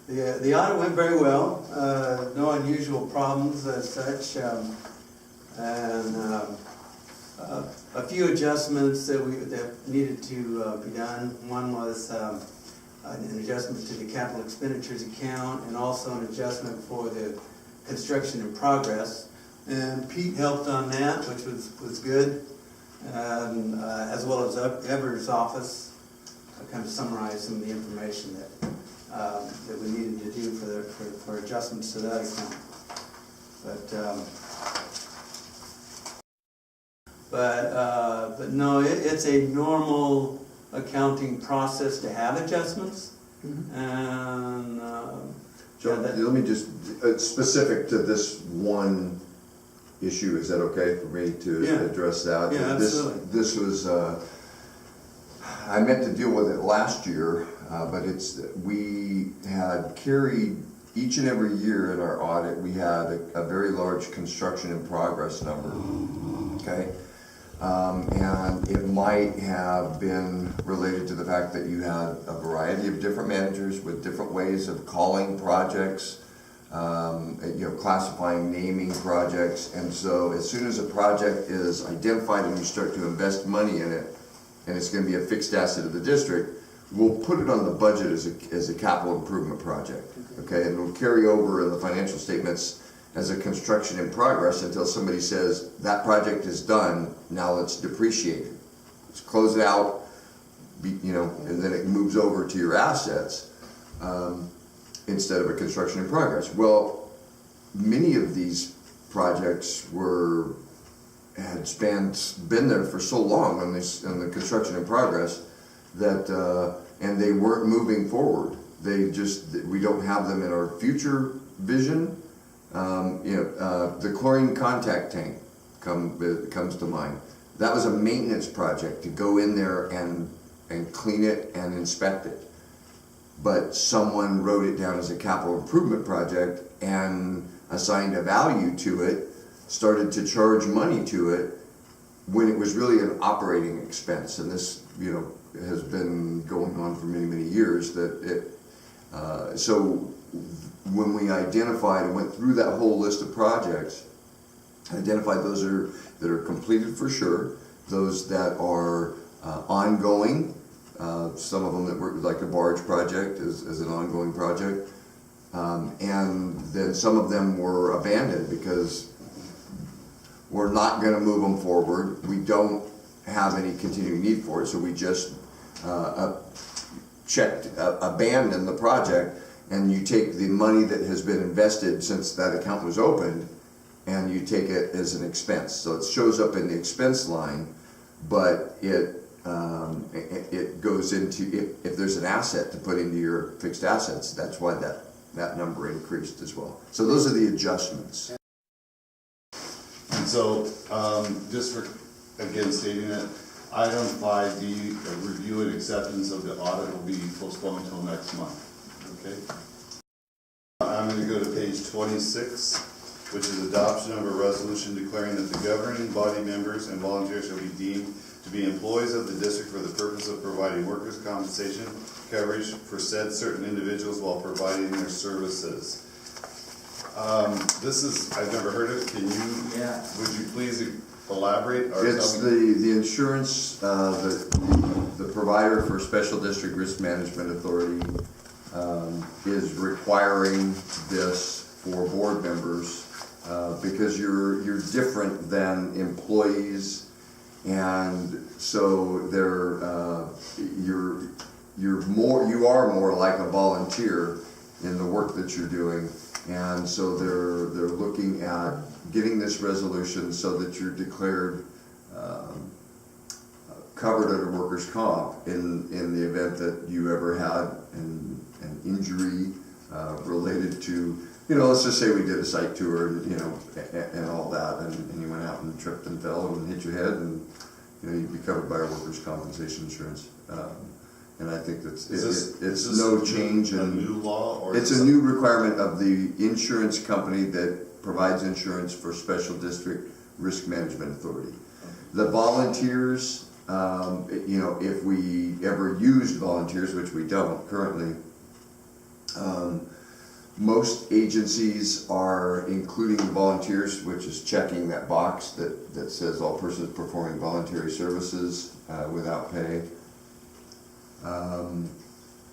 The audit went very well. No unusual problems as such, a few adjustments that needed to be done. One was an adjustment to the capital expenditures account, and also an adjustment for the construction in progress. And Pete helped on that, which was good, as well as Ever's office. I kind of summarized some of the information that we needed to do for adjustments to that account. But no, it's a normal accounting process to have adjustments. Mm-hmm. And John, let me just specific to this one issue. Is that okay for me to address that? Yeah, absolutely. This was I meant to deal with it last year, but we had carried each and every year in our audit. We had a very large construction in progress number. Okay. And it might have been related to the fact that you had a variety of different managers with different ways of calling projects, classifying, naming projects. And so as soon as a project is identified and you start to invest money in it, and it's going to be a fixed asset of the district, we'll put it on the budget as a capital improvement project. Okay, and it'll carry over in the financial statements as a construction in progress until somebody says that project is done, now let's depreciate it. Let's close it out, and then it moves over to your assets instead of a construction in progress. Well, many of these projects had been there for so long on the construction in progress that and they weren't moving forward. We don't have them in our future vision. The chlorine contact tank comes to mind. That was a maintenance project to go in there and clean it and inspect it. But someone wrote it down as a capital improvement project and assigned a value to it, started to charge money to it when it was really an operating expense. And this, has been going on for many, many years. So when we identified and went through that whole list of projects, identified those that are completed for sure, those that are ongoing, some of them that were like the barge project is an ongoing project, and then some of them were abandoned because we're not going to move them forward. We don't have any continuing need for it, so we just abandon the project. And you take the money that has been invested since that account was opened, and you take it as an expense. So it shows up in the expense line, but it goes into, if there's an asset to put into your fixed assets, that's why that number increased as well. So those are the adjustments. And so, just for, again, stating that, item 5B, review and acceptance of the audit will be postponed until next month. Okay. I'm going to go to page 26, which is adoption of a resolution declaring that the governing body members and volunteers shall be deemed to be employees of the district for the purpose of providing workers' compensation coverage for said certain individuals while providing their services. This is, I've never heard of it. Can you, would you please elaborate? Or it's the insurance, the provider for Special District Risk Management Authority is requiring this for board members because you're different than employees, and so you are more like a volunteer in the work that you're doing, and so they're looking at getting this resolution so that you're declared covered under workers' comp in the event that you ever had an injury related to, let's just say we did a site tour and all that, and you went out and tripped and fell and hit your head, and you'd be covered by our workers' compensation insurance. And I think it's no change in a new law, or it's a new requirement of the insurance company that provides insurance for Special District Risk Management Authority. The volunteers, if we ever used volunteers, which we don't currently, Most agencies are including volunteers, which is checking that box that says all persons performing voluntary services without pay.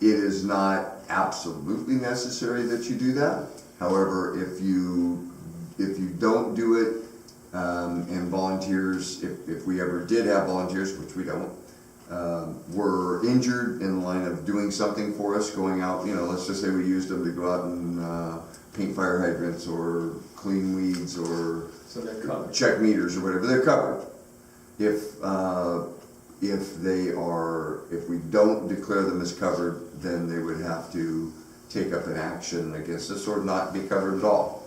It is not absolutely necessary that you do that. However, if you don't do it, and volunteers, if we ever did have volunteers, which we don't, were injured in the line of doing something for us, going out, let's just say we used them to go out and paint fire hydrants or clean weeds or So they're covered. check meters or whatever, they're covered. If we don't declare them as covered, then they would have to take up an action against us or not be covered at all,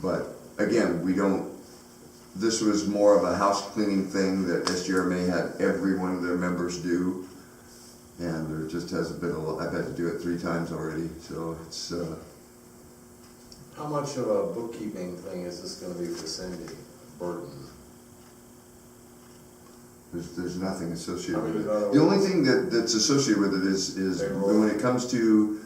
but again, this was more of a house cleaning thing that SGRMA had every one of their members do, and there just hasn't been I've had to do it 3 times already, so it's, How much of a bookkeeping thing is this gonna be for Cindy? Burden? there's nothing associated with it. I mean, The only thing that's associated with it is Payroll. when it comes to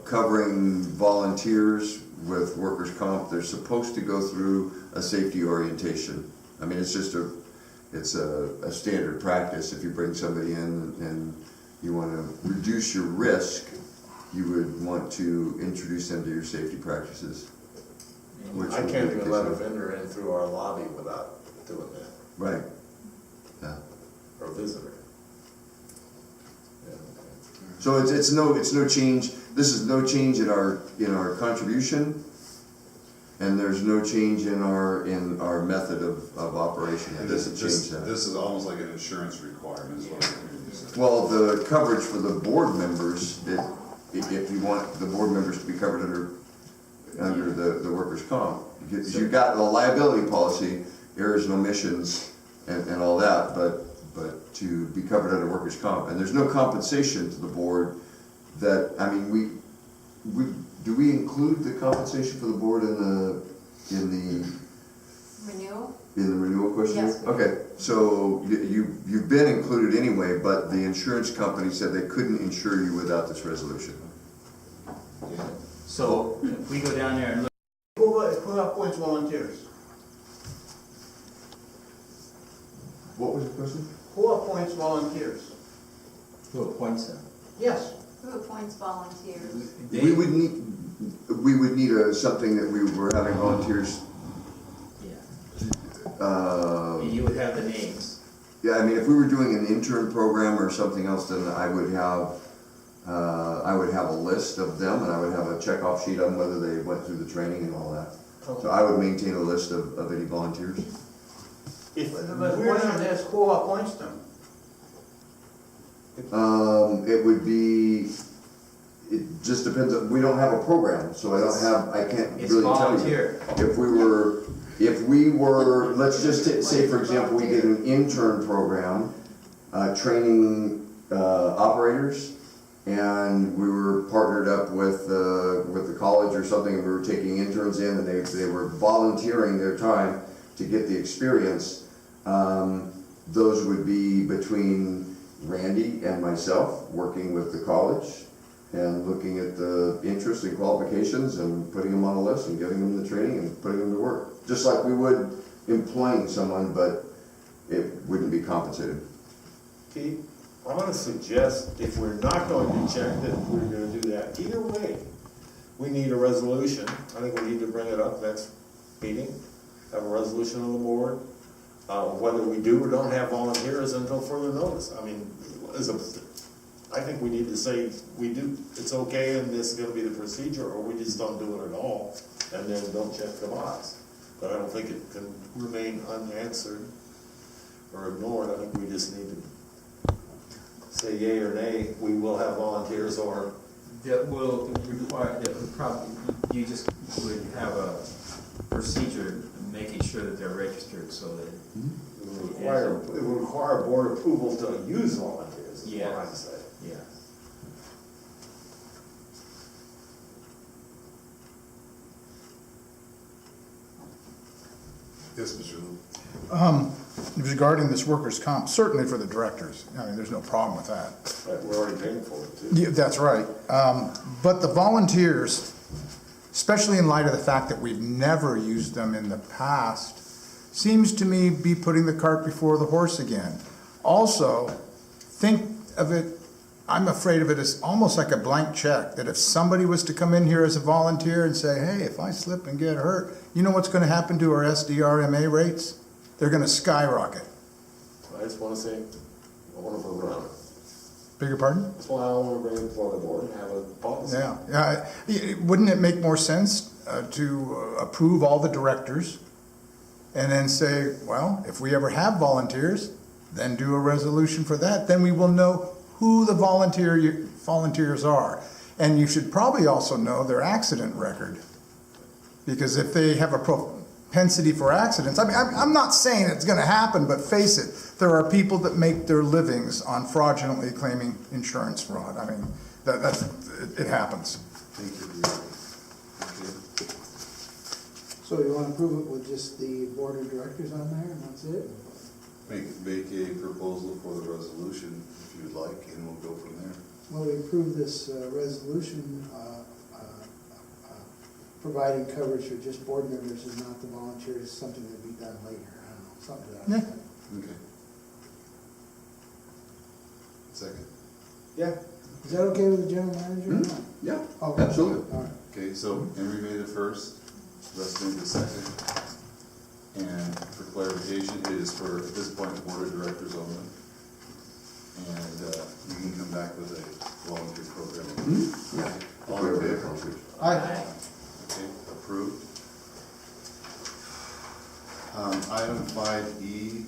covering volunteers with workers' comp, they're supposed to go through a safety orientation. I mean, it's just a standard practice. If you bring somebody in and you want to reduce your risk, you would want to introduce them to your safety practices. Which I would can't be the even case let a of- vendor in through our lobby without doing that, Right. Yeah. or a visitor. Yeah, okay. So it's no change. This is no change in our contribution, and there's no change in our method of operation. It doesn't change that. This is almost like an insurance requirement, is what I'm hearing you say. Well, the coverage for the board members, if you want the board members to be covered under the workers' comp, because you've got the liability policy, errors and omissions, and all that, but to be covered under workers' comp, and there's no compensation to the board. That, I mean, do we include the compensation for the board in the renewal questionnaire? Yes, we do. Okay, so you've been included anyway, but the insurance company said they couldn't insure you without this resolution. So if we go down there and look, Who appoints volunteers? What was the question? Who appoints volunteers? who appoints them? Yes. Who appoints volunteers? We would need something that we were having volunteers. Yeah. You would have the names. Yeah, I mean, if we were doing an intern program or something else, then I would have a list of them, and I would have a checkoff sheet on whether they went through the training and all that. So I would maintain a list of any volunteers. If the question is who appoints them? It would be, it just depends on, we don't have a program, so I can't It's really tell you. volunteer. If we were, let's just say, for example, we did an intern program, training operators, and we were partnered up with the college or something, and we were taking interns in, and they were volunteering their time to get the experience. Those would be between Randy and myself, working with the college and looking at the interests and qualifications and putting them on a list and giving them the training and putting them to work. Just like we would employing someone, but it wouldn't be compensated. Pete, I'm gonna suggest, if we're not going to check, that we're gonna do that. Either way, we need a resolution. I think we need to bring it up next meeting, have a resolution on the board. Whether we do or don't have volunteers until further notice. I mean, I think we need to say we do, it's okay and this is gonna be the procedure, or we just don't do it at all, and then don't check the box. But I don't think it can remain unanswered or ignored. I think we just need to say yay or nay, we will have volunteers, or That would probably, you just would have a procedure making sure that they're registered so that. it would require board approval to use volunteers, is what I'm saying. Yeah. Yes, Mr. Lu. regarding this workers' comp, certainly for the directors. I mean, there's no problem with that. Right, we're already paying for it too. Yeah, that's right. But the volunteers, especially in light of the fact that we've never used them in the past, seems to me be putting the cart before the horse again. Also, think of it, I'm afraid of it as almost like a blank check, that if somebody was to come in here as a volunteer and say, hey, if I slip and get hurt, you know what's going to happen to our SDRMA rates? They're going to skyrocket. I just wanna say, I wanna vote on it. Beg your pardon? That's why I wanna bring it before the board and have a policy. Yeah. Wouldn't it make more sense to approve all the directors and then say, well, if we ever have volunteers, then do a resolution for that. Then we will know who the volunteers are. And you should probably also know their accident record. Because if they have a propensity for accidents, I mean, I'm not saying it's going to happen, but face it, there are people that make their livings on fraudulently claiming insurance fraud. I mean, it happens. Thank you. Okay. So you want to approve it with just the board of directors on there, and that's it? Make a proposal for the resolution if you'd like, and we'll go from there. Well, we approve this resolution providing coverage for just board members and not the volunteers, something that be done later. I don't know, something to that effect. Okay. Second. Yeah. Is that okay with the general manager? Mm-hmm. Yeah, Oh, absolutely. All right. Okay, so Henry made it first, Russ made the second. And for clarification, it is for, at this point, the board of directors only. And you can come back with a volunteer program. Mm-hmm. Yeah. All in favor? Aye. Okay, approved. Item 5E,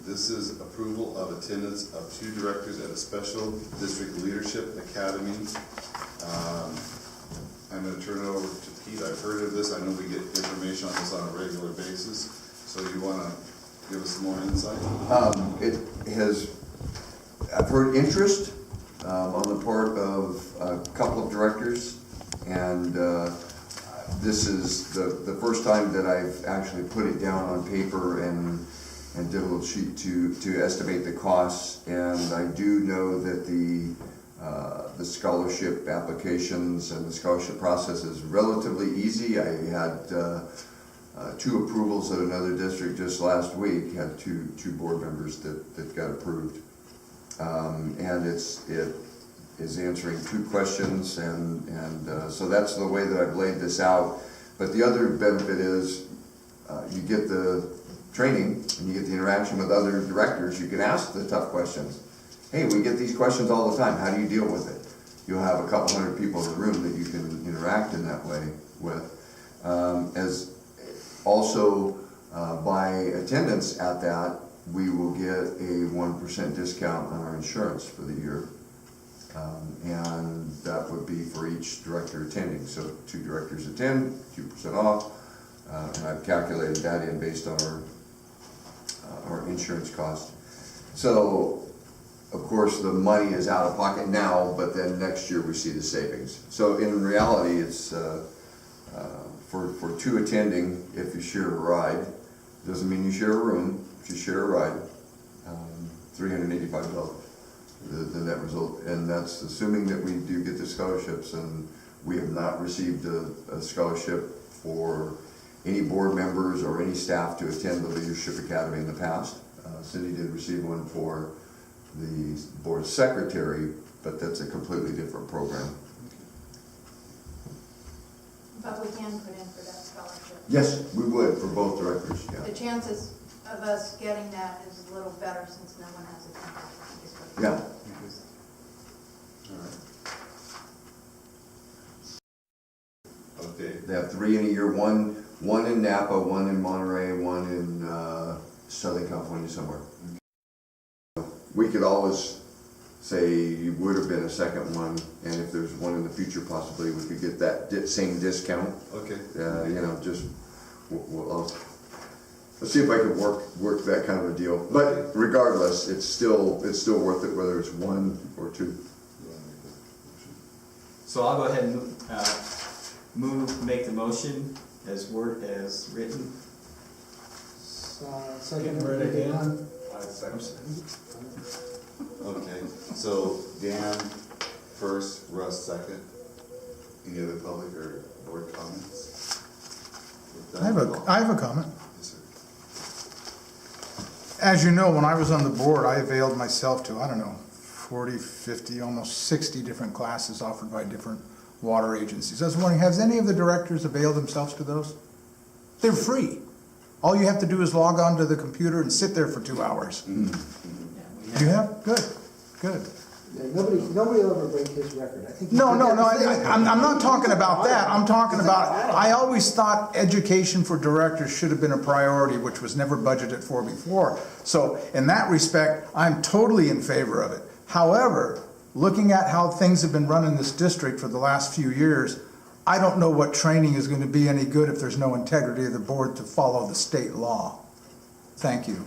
this is approval of attendance of 2 directors at a special district leadership academy. I'm going to turn it over to Pete. I've heard of this. I know we get information on this on a regular basis. So you want to give us some more insight? I've heard interest on the part of a couple of directors, and this is the first time that I've actually put it down on paper and did a little sheet to estimate the costs. And I do know that the scholarship applications and the scholarship process is relatively easy. I had 2 approvals at another district just last week, had two board members that got approved. And it is answering 2 questions, and so that's the way that I've laid this out. But the other benefit is you get the training and you get the interaction with other directors. You can ask the tough questions. Hey, we get these questions all the time. How do you deal with it? You'll have a couple hundred people in the room that you can interact in that way with. As also by attendance at that, we will get a 1% discount on our insurance for the year. And that would be for each director attending. So 2 directors attend, 2% off. And I've calculated that in based on our insurance cost. So, of course, the money is out of pocket now, but then next year we see the savings. So in reality, it's for 2 attending, if you share a ride, doesn't mean you share a room, if you share a ride, $385, the net result. And that's assuming that we do get the scholarships, and we have not received a scholarship for any board members or any staff to attend the Leadership Academy in the past. Cindy did receive one for the board secretary, but that's a completely different program. But we can put in for that scholarship. Yes, we would for both directors, yeah. The chances of us getting that is a little better since no one has a Yeah. All right. Okay. They have 3 in a year, one in Napa, one in Monterey, one in Southern California somewhere. We could always say it would have been a second one, and if there's one in the future, possibly we could get that same discount. Okay. You know, just let's see if I can work that kind of a deal. But regardless, it's still worth it, whether it's 1 or 2. So I'll go ahead and make the motion as written. Second, read again. second. Okay, so Dan first, Russ second. Any other public or board comments? With that, I have a comment. Yes, sir. As you know, when I was on the board, I availed myself to, 40, 50, almost 60 different classes offered by different water agencies. I was wondering, has any of the directors availed themselves to those? They're free. All you have to do is log on to the computer and sit there for 2 hours. You have? Good, good. Yeah, nobody will ever break his record. I think. No, I'm not talking about that. I'm talking about, I always thought education for directors should have been a priority, which was never budgeted for before. So in that respect, I'm totally in favor of it. However, looking at how things have been run in this district for the last few years, I don't know what training is going to be any good if there's no integrity of the board to follow the state law. Thank you.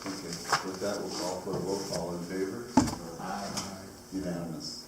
Okay, with that, we'll call for a roll call in favor. Unanimous.